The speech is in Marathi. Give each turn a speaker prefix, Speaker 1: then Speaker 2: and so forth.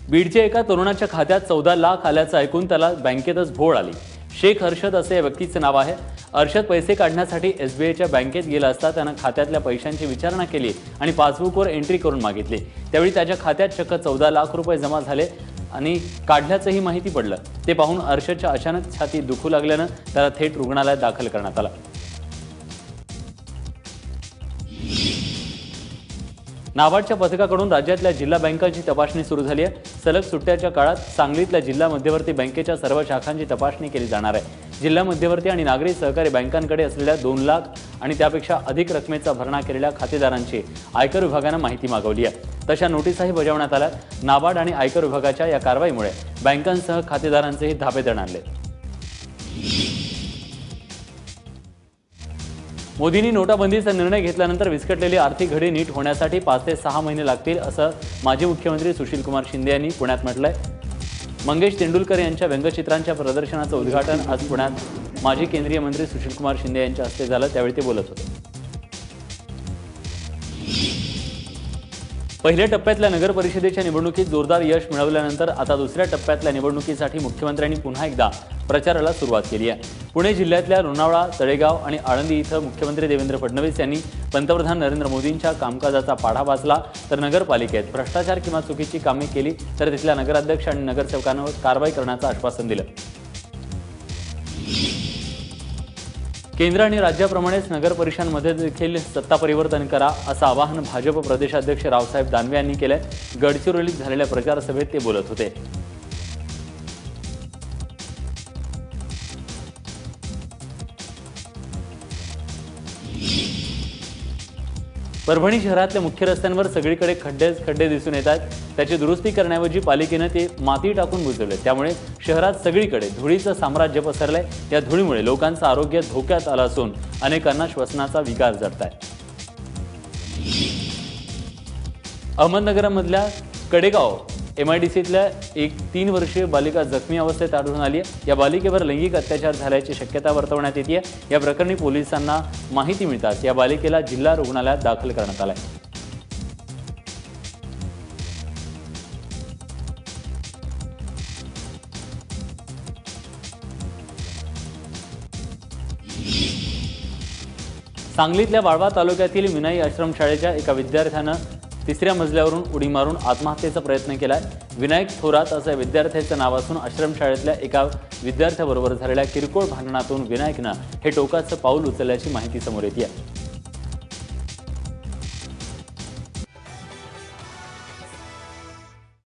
Speaker 1: बीडच्या एका तरुणाच्या खात्यात 14 लाख आल्याचं ऐकून त्याला बँकेतच भोळ आली। शेख अर्शद असे या व्यक्तीचे नाव आहे। अर्शद पैसे काढण्यासाठी एसबीआयच्या बँकेत गेला असता त्यानं खात्यातल्या पैशांची विचारणा केली आणि पासबुकवर एंट्री करून मागितली। त्यावेळी त्याच्या खात्यात चक्क 14 लाख रुपये जमा झाले आणि काढल्याचंही माहिती पडलं। ते पाहून अर्शदच्या अचानक छाती दुखू लागल्यानं त्याला थेट रुग्णालयात दाखल करण्यात आलं। नाबार्डच्या पथकाकडून राज्यातल्या जिल्हा बँकांची तपासणी सुरू झाली आहे। सलग सुट्ट्याच्या काळात सांगलीतल्या जिल्हा मध्यवर्ती बँकेच्या सर्व शाखांची तपासणी केली जाणार आहे। जिल्हा मध्यवर्ती आणि नागरी सहकारी बँकांकडे असलेल्या 2 लाख आणि त्यापेक्षा अधिक रकमेचा भरणा केलेल्या खातेदारांची आयकर विभागानं माहिती मागवली आहे। तशा नोटीसही बजावण्यात आल्या। नाबार्ड आणि आयकर विभागाच्या या कारवाईमुळे बँकांसह खातेदारांचेही धाबे दणाणले। मोदींनी नोटाबंदीचा निर्णय घेतल्यानंतर विस्कटलेली आर्थिक घडी नीट होण्यासाठी 5 ते 6 महिने लागतील असं माजी मुख्यमंत्री सुशीलकुमार शिंदे यांनी पुण्यात म्हटलंय। मंगेश तेंडुलकर यांच्या व्यंगचित्रांच्या प्रदर्शनाचं उद्घाटन आज पुण्यात माजी केंद्रीय मंत्री सुशीलकुमार शिंदे यांच्या हस्ते झालं, त्यावेळी ते बोलत होते। पहिल्या टप्प्यातल्या नगर परिषदेच्या निवडणुकीत जोरदार यश मिळवल्यानंतर आता दुसऱ्या टप्प्यातल्या निवडणुकीसाठी मुख्यमंत्र्यांनी पुन्हा एकदा प्रचाराला सुरुवात केली आहे। पुणे जिल्ह्यातल्या लोणावळा, तळेगाव आणि आळंदी इथं मुख्यमंत्री देवेंद्र फडणवीस यांनी पंतप्रधान नरेंद्र मोदींच्या कामकाजाचा पाढा वाचला, तर नगरपालिकेत भ्रष्टाचार किंवा चुकीची कामे केली तर तिथल्या नगराध्यक्ष आणि नगरसेवकांवर कारवाई करण्याचं आश्वासन दिलं। केंद्र आणि राज्याप्रमाणेच नगर परिषदांमध्ये देखील सत्ता परिवर्तन करा असं आवाहन भाजप प्रदेशाध्यक्ष रावसाहेब दानवे यांनी केलंय। गडचिरोलीत झालेल्या प्रचार सभेत ते बोलत होते। परभणी शहरातल्या मुख्य रस्त्यांवर सगळीकडे खड्डे दिसून येत आहेत। त्याची दुरुस्ती करण्याऐवजी पालिकेने ते माती टाकून बुजवले, त्यामुळे शहरात सगळीकडे धुळीचं साम्राज्य पसरलंय। या धुळीमुळे लोकांचं आरोग्य धोक्यात आलं असून अनेकांना श्वसनाचा विकार जडताय। अहमदनगरमधल्या कडेगाव MIDCतल्या एक 3 वर्षीय बालिका जखमी अवस्थेत आढळून आली आहे। या बालिकेवर लैंगिक अत्याचार झाल्याची शक्यता वर्तवण्यात येते। या प्रकरणी पोलिसांना माहिती मिळताच या बालिकेला जिल्हा रुग्णालयात दाखल करण्यात आलं आहे। सांगलीतल्या वाळवा तालुक्यातील विनाई आश्रमशाळेच्या एका विद्यार्थ्यानं 3ऱ्या मजल्यावरून उडी मारून आत्महत्येचा प्रयत्न केलाय। विनायक थोरात असं विद्यार्थ्याचं नाव असून आश्रमशाळेतल्या एका विद्यार्थ्याबरोबर झालेल्या किरकोळ भांडणातून विनायकनं हे टोकाचं पाऊल उचलल्याची माहिती समोर येते आहे।